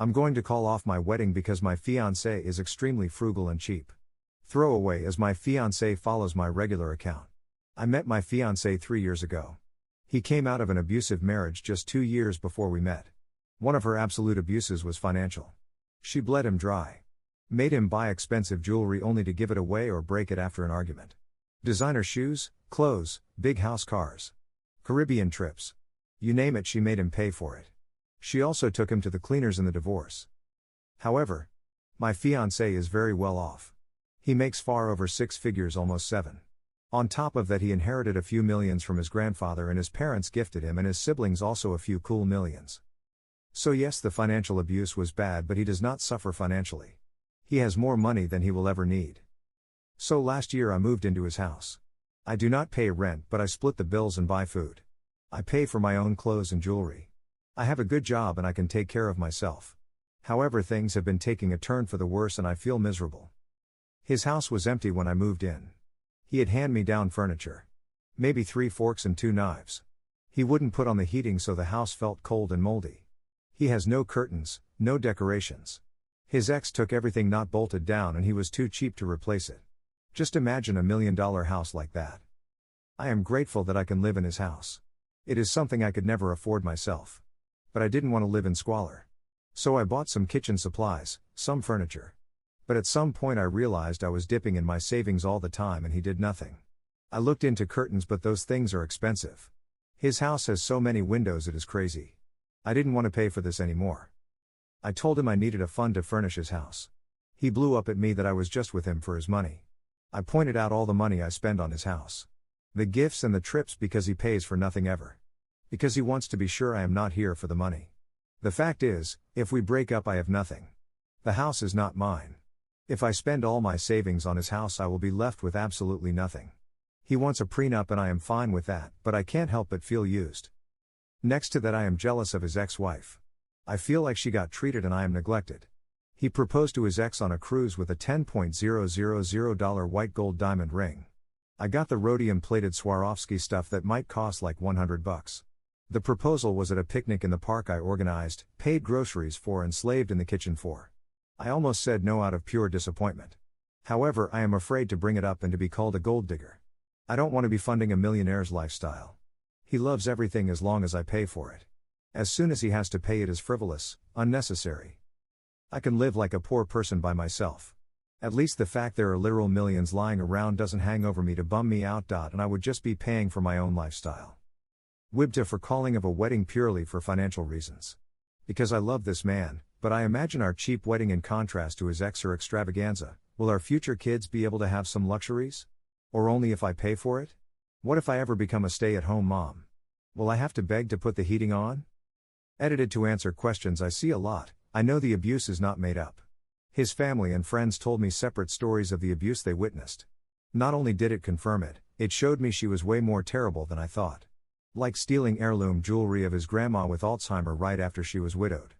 I'm going to call off my wedding because my fiancé is extremely frugal and cheap. Throwaway as my fiancé follows my regular account. I met my fiancé 3 years ago. He came out of an abusive marriage just 2 years before we met. One of her absolute abuses was financial. She bled him dry. Made him buy expensive jewelry only to give it away or break it after an argument. Designer shoes, clothes, big house cars. Caribbean trips. You name it, she made him pay for it. She also took him to the cleaners in the divorce. However, my fiancé is very well off. He makes far over 6 figures, almost 7. On top of that, he inherited a few millions from his grandfather and his parents gifted him and his siblings also a few cool millions. So yes, the financial abuse was bad, but he does not suffer financially. He has more money than he will ever need. So last year I moved into his house. I do not pay rent, but I split the bills and buy food. I pay for my own clothes and jewelry. I have a good job and I can take care of myself. However, things have been taking a turn for the worse and I feel miserable. His house was empty when I moved in. He had hand-me-down furniture. Maybe 3 forks and 2 knives. He wouldn't put on the heating so the house felt cold and moldy. He has no curtains, no decorations. His ex took everything not bolted down and he was too cheap to replace it. Just imagine a $1 million house like that. I am grateful that I can live in his house. It is something I could never afford myself. But I didn't want to live in squalor. So I bought some kitchen supplies, some furniture. But at some point I realized I was dipping in my savings all the time and he did nothing. I looked into curtains, but those things are expensive. His house has so many windows it is crazy. I didn't want to pay for this anymore. I told him I needed a fund to furnish his house. He blew up at me that I was just with him for his money. I pointed out all the money I spend on his house. The gifts and the trips because he pays for nothing ever. Because he wants to be sure I am not here for the money. The fact is, if we break up I have nothing. The house is not mine. If I spend all my savings on his house I will be left with absolutely nothing. He wants a prenup and I am fine with that, but I can't help but feel used. Next to that, I am jealous of his ex-wife. I feel like she got treated and I am neglected. He proposed to his ex on a cruise with a $10,000 white gold diamond ring. I got the rhodium-plated Swarovski stuff that might cost like $100. The proposal was at a picnic in the park I organized, paid groceries for and slaved in the kitchen for. I almost said no out of pure disappointment. However, I am afraid to bring it up and to be called a gold digger. I don't want to be funding a millionaire's lifestyle. He loves everything as long as I pay for it. As soon as he has to pay, it is frivolous, unnecessary. I can live like a poor person by myself. At least the fact there are literal millions lying around doesn't hang over me to bum me out. And I would just be paying for my own lifestyle. Wibta for calling of a wedding purely for financial reasons. Because I love this man, but I imagine our cheap wedding in contrast to his ex or extravaganza. Will our future kids be able to have some luxuries? Or only if I pay for it? What if I ever become a stay-at-home mom? Will I have to beg to put the heating on? Edited to answer questions I see a lot. I know the abuse is not made up. His family and friends told me separate stories of the abuse they witnessed. Not only did it confirm it, it showed me she was way more terrible than I thought. Like stealing heirloom jewelry of his grandma with Alzheimer right after she was widowed.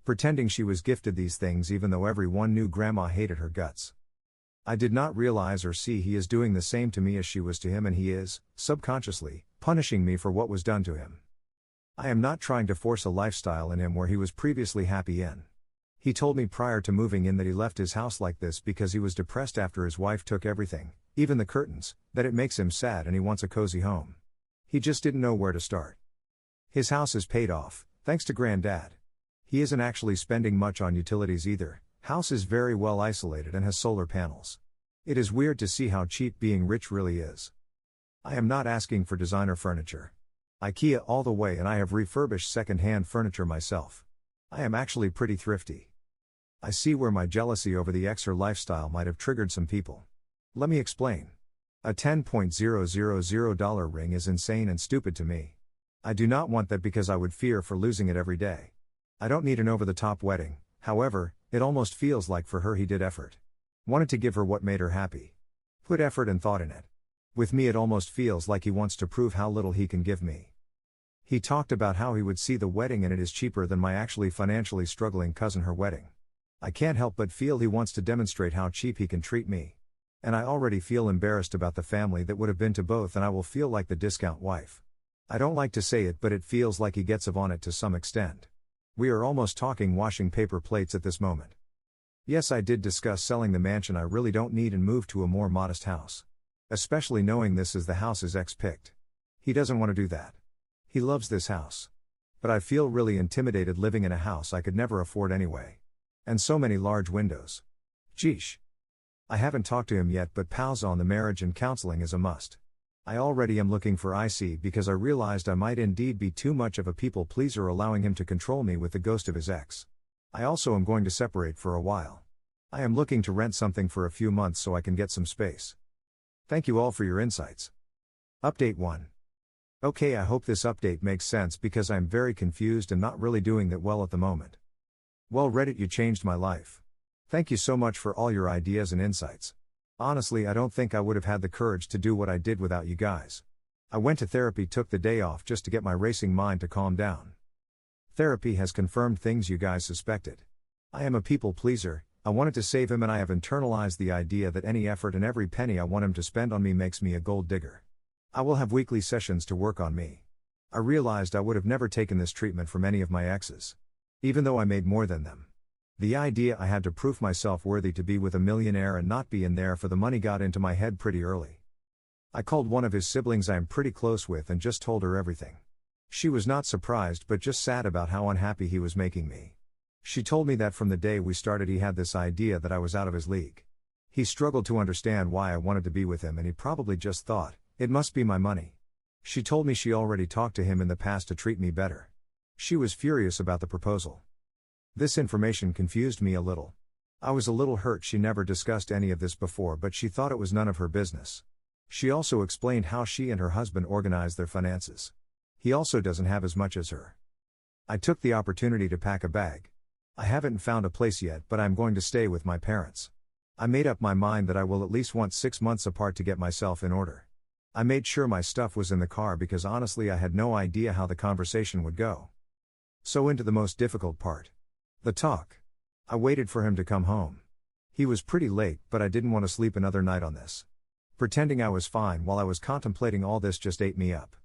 Pretending she was gifted these things even though everyone knew grandma hated her guts. I did not realize or see he is doing the same to me as she was to him, and he is, subconsciously, punishing me for what was done to him. I am not trying to force a lifestyle in him where he was previously happy in. He told me prior to moving in that he left his house like this because he was depressed after his wife took everything, even the curtains, that it makes him sad and he wants a cozy home. He just didn't know where to start. His house is paid off, thanks to Granddad. He isn't actually spending much on utilities either. House is very well isolated and has solar panels. It is weird to see how cheap being rich really is. I am not asking for designer furniture. IKEA all the way, and I have refurbished second-hand furniture myself. I am actually pretty thrifty. I see where my jealousy over the ex or lifestyle might have triggered some people. Let me explain. A $10,000 ring is insane and stupid to me. I do not want that because I would fear for losing it every day. I don't need an over-the-top wedding, however, it almost feels like for her he did effort. Wanted to give her what made her happy. Put effort and thought in it. With me it almost feels like he wants to prove how little he can give me. He talked about how he would see the wedding and it is cheaper than my actually financially struggling cousin her wedding. I can't help but feel he wants to demonstrate how cheap he can treat me. And I already feel embarrassed about the family that would have been to both, and I will feel like the discount wife. I don't like to say it, but it feels like he gets of on it to some extent. We are almost talking washing paper plates at this moment. Yes, I did discuss selling the mansion I really don't need and move to a more modest house. Especially knowing this is the house his ex picked. He doesn't want to do that. He loves this house. But I feel really intimidated living in a house I could never afford anyway. And so many large windows. Geesh. I haven't talked to him yet, but pausa on the marriage and counseling is a must. I already am looking for IC because I realized I might indeed be too much of a people pleaser allowing him to control me with the ghost of his ex. I also am going to separate for a while. I am looking to rent something for a few months so I can get some space. Thank you all for your insights. Update 1. Okay, I hope this update makes sense because I'm very confused and not really doing that well at the moment. Well, Reddit, you changed my life. Thank you so much for all your ideas and insights. Honestly, I don't think I would have had the courage to do what I did without you guys. I went to therapy, took the day off just to get my racing mind to calm down. Therapy has confirmed things you guys suspected. I am a people pleaser, I wanted to save him, and I have internalized the idea that any effort and every penny I want him to spend on me makes me a gold digger. I will have weekly sessions to work on me. I realized I would have never taken this treatment from any of my exes. Even though I made more than them. The idea I had to prove myself worthy to be with a millionaire and not be in there for the money got into my head pretty early. I called one of his siblings I am pretty close with and just told her everything. She was not surprised but just sad about how unhappy he was making me. She told me that from the day we started he had this idea that I was out of his league. He struggled to understand why I wanted to be with him, and he probably just thought, it must be my money. She told me she already talked to him in the past to treat me better. She was furious about the proposal. This information confused me a little. I was a little hurt she never discussed any of this before, but she thought it was none of her business. She also explained how she and her husband organize their finances. He also doesn't have as much as her. I took the opportunity to pack a bag. I haven't found a place yet, but I'm going to stay with my parents. I made up my mind that I will at least want 6 months apart to get myself in order. I made sure my stuff was in the car because honestly I had no idea how the conversation would go. So into the most difficult part. The talk. I waited for him to come home. He was pretty late, but I didn't want to sleep another night on this. Pretending I was fine while I was contemplating all this just ate me up.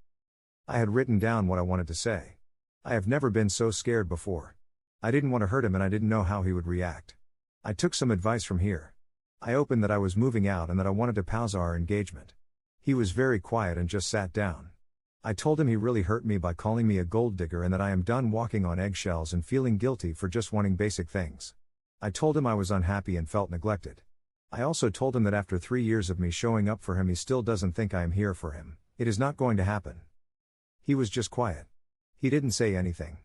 I had written down what I wanted to say. I have never been so scared before. I didn't want to hurt him and I didn't know how he would react. I took some advice from here. I opened that I was moving out and that I wanted to pause our engagement. He was very quiet and just sat down. I told him he really hurt me by calling me a gold digger and that I am done walking on eggshells and feeling guilty for just wanting basic things. I told him I was unhappy and felt neglected. I also told him that after 3 years of me showing up for him he still doesn't think I am here for him. It is not going to happen. He was just quiet. He didn't say anything.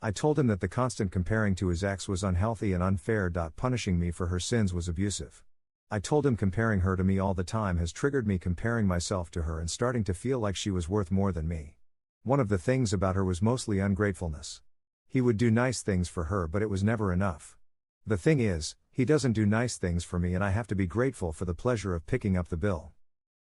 I told him that the constant comparing to his ex was unhealthy and unfair. Punishing me for her sins was abusive. I told him comparing her to me all the time has triggered me comparing myself to her and starting to feel like she was worth more than me. One of the things about her was mostly ungratefulness. He would do nice things for her but it was never enough. The thing is, he doesn't do nice things for me and I have to be grateful for the pleasure of picking up the bill.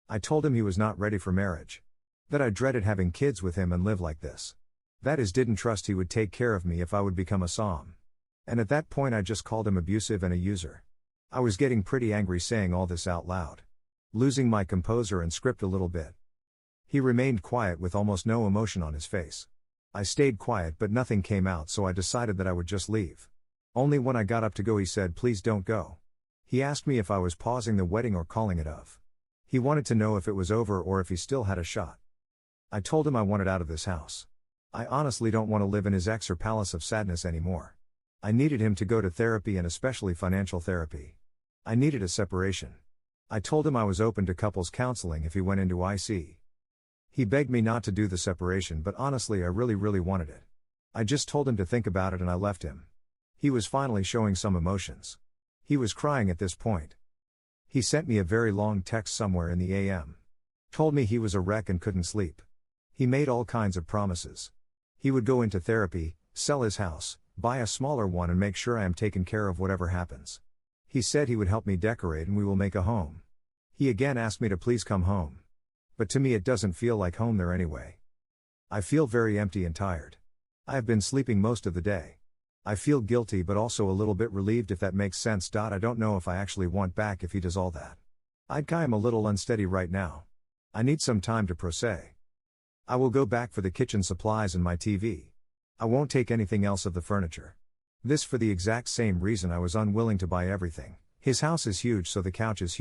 I told him he was not ready for marriage. That I dreaded having kids with him and live like this. That is, didn't trust he would take care of me if I would become a som. And at that point I just called him abusive and a user. I was getting pretty angry saying all this out loud. Losing my composure and script a little bit. He remained quiet with almost no emotion on his face. I stayed quiet but nothing came out, so I decided that I would just leave. Only when I got up to go he said, "Please don't go." He asked me if I was pausing the wedding or calling it off. He wanted to know if it was over or if he still had a shot. I told him I wanted out of this house. I honestly don't want to live in his ex or palace of sadness anymore. I needed him to go to therapy and especially financial therapy. I needed a separation. I told him I was open to couples counseling if he went into IC. He begged me not to do the separation, but honestly I really wanted it. I just told him to think about it and I left him. He was finally showing some emotions. He was crying at this point. He sent me a very long text somewhere in the AM. Told me he was a wreck and couldn't sleep. He made all kinds of promises. He would go into therapy, sell his house, buy a smaller one and make sure I am taken care of whatever happens. He said he would help me decorate and we will make a home. He again asked me to please come home. But to me it doesn't feel like home there anyway. I feel very empty and tired. I have been sleeping most of the day. I feel guilty but also a little bit relieved, if that makes sense. I don't know if I actually want back if he does all that. I am a little unsteady right now. I need some time to process. I will go back for the kitchen supplies and my TV. I won't take anything else of the furniture. This for the exact same reason I was unwilling to buy everything. His house is huge, so the couch is huge.